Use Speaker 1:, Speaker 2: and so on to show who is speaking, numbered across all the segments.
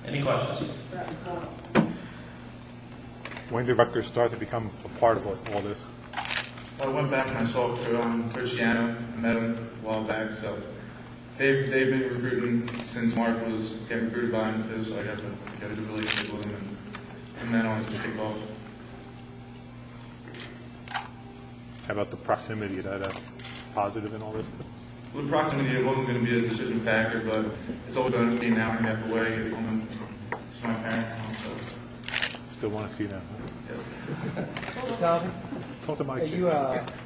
Speaker 1: Any questions?
Speaker 2: When did Rutgers start to become a part of all this?
Speaker 3: Well, I went back and I saw Coach Shiano. I met him a while back, so they've been recruiting since Mark was getting recruited by him too. So I got a good relationship with him, and from then on, it's just kicked off.
Speaker 2: How about the proximity? Is that a positive in all this?
Speaker 3: Well, the proximity, it wasn't going to be a decision factor, but it's all going to be an hour and a half away. It's home to my parents. So.
Speaker 2: Still want to see them.
Speaker 4: Tommy,
Speaker 2: Talk to Mike.
Speaker 4: you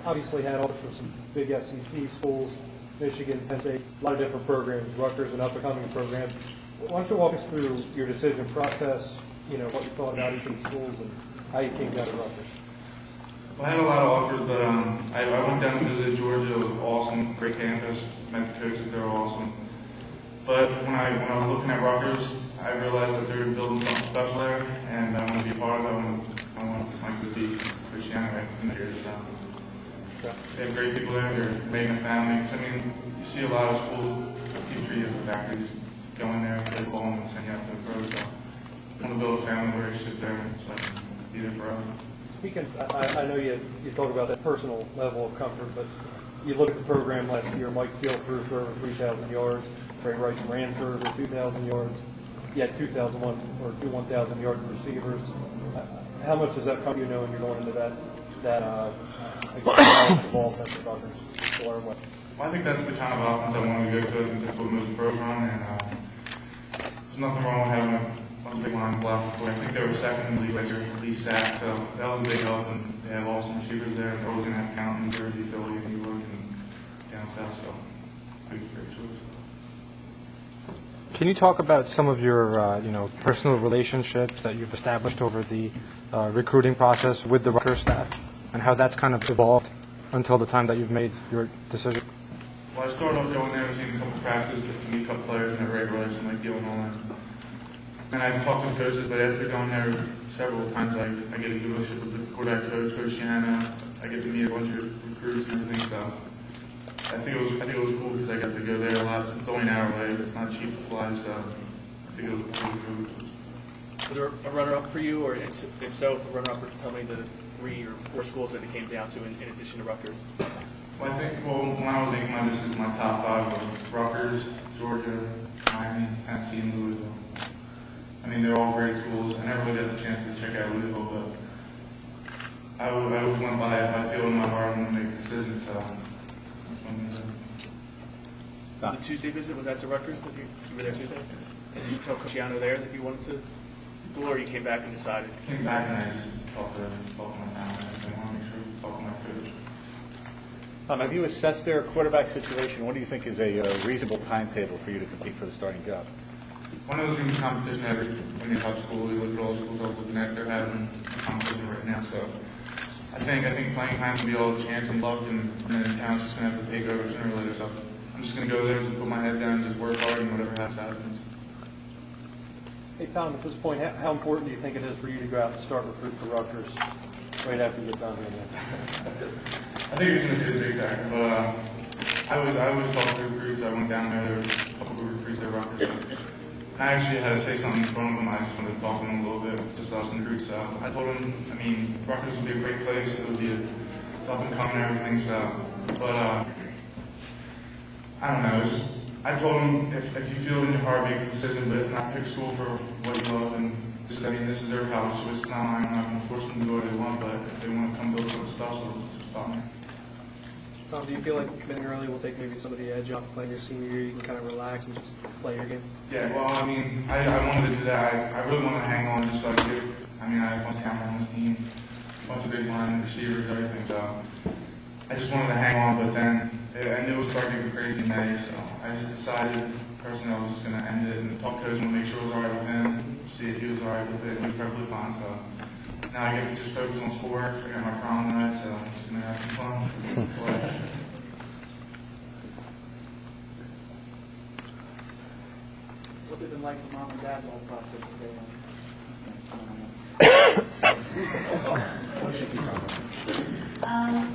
Speaker 4: obviously had offers from some big SEC schools, Michigan, Penn State, a lot of different programs, Rutgers, and up-and-coming programs. Why don't you walk us through your decision process, what you thought about each of the schools and how you came down to Rutgers?
Speaker 3: Well, I had a lot of offers, but I went down to visit Georgia. It was awesome, great campus. Met the coaches, they were awesome. But when I was looking at Rutgers, I realized that they were building something special there, and I want to be part of it. I want Mike to be Cristiano right from here. So they have great people there. They're making a family. I mean, you see a lot of schools teach you as a factory, just go in there, play ball, and send you out to the pros. So I want to build a family where you sit there and so be there forever.
Speaker 4: Speaking, I know you talk about that personal level of comfort, but you look at the program last year. Mike Field threw for over 3,000 yards. Ray Rice ran for over 2,000 yards. You had 2,001 or 1,000-yard receivers. How much does that come you knowing you're going into that ball sense of Rutgers to learn what?
Speaker 3: Well, I think that's the kind of offense I want to go to. I think that's what most pros run, and there's nothing wrong with having a bunch of big lines blocked. I think they were second in the league last year, at least sacked, so that was a big help. And they have awesome receivers there. They're always going to have count in Jersey, Philly, New York, and down south. So, great choice.
Speaker 5: Can you talk about some of your, personal relationships that you've established over the recruiting process with the Rutgers staff, and how that's kind of evolved until the time that you've made your decision?
Speaker 3: Well, I started off going there and seeing a couple practices, get to meet a couple players, and Ray Rice and Mike Gill and all that. And I've talked to coaches, but after going there several times, I get a good relationship with the quarterback coach, Coach Shiano. I get to meet a bunch of recruits and everything. So I think it was cool because I got to go there a lot. It's only an hour away, but it's not cheap to fly, so I think it was a cool move.
Speaker 6: Was there a runner-up for you, or if so, if a runner-up would tell me the 3 or 4 schools that it came down to in addition to Rutgers?
Speaker 3: Well, I think, when I was thinking this is my top 5 of Rutgers, Georgia, Miami, Tennessee, and Louisville. I mean, they're all great schools. I never really got the chance to check out Louisville, but I always went by it. If I feel in my heart, I'm going to make a decision, so
Speaker 6: Was the Tuesday visit, was that to Rutgers that you were there Tuesday? And did you tell Cristiano there that you wanted to go, or you came back and decided?
Speaker 3: I came back and I just talked to my family. I want to make sure we talk to my coach.
Speaker 7: Have you assessed their quarterback situation? What do you think is a reasonable timetable for you to compete for the starting job?
Speaker 3: When it was going to be competition every when you top school, we look at all the schools I was looking at. They're having competition right now, so I think playing time will be all chance and luck, and then talent's just going to have to take over sooner or later. So I'm just going to go there and put my head down and just work hard, and whatever happens.
Speaker 4: Hey, Tom, at this point, how important do you think it is for you to go out and start recruiting for Rutgers right after you get done here?
Speaker 3: I think it's going to be a big factor, but I always talk to recruits. I went down there were a couple of recruits at Rutgers. I actually had to say something in front of them. I just wanted to talk to them a little bit, just us and the group. So I told them, Rutgers would be a great place. It would be up and coming and everything. So, but I don't know. It's just I told them if you feel in your heart, make a decision. But if not, pick school for what you love. And just, this is their college, so it's not. I'm not going to force them to go where they want. But if they want to come build something special, just stop me.
Speaker 8: Tom, do you feel like committing early will take maybe some of the edge off playing your senior year? You can kind of relax and just play your game?
Speaker 3: Yeah, well, I wanted to do that. I really wanted to hang on just like you. I have a bunch of talent on this team, a bunch of big line receivers, everything. So I just wanted to hang on, but then I knew it was starting to get crazy in May, so I just decided personally I was just going to end it and talk to coach and make sure it was all right with him, see if he was all right with it, and he was perfectly fine. So now I get to just focus on schoolwork. I got my prom tonight, so I'm just going to have some fun.
Speaker 8: What's it been like for mom and dad while the process is going on?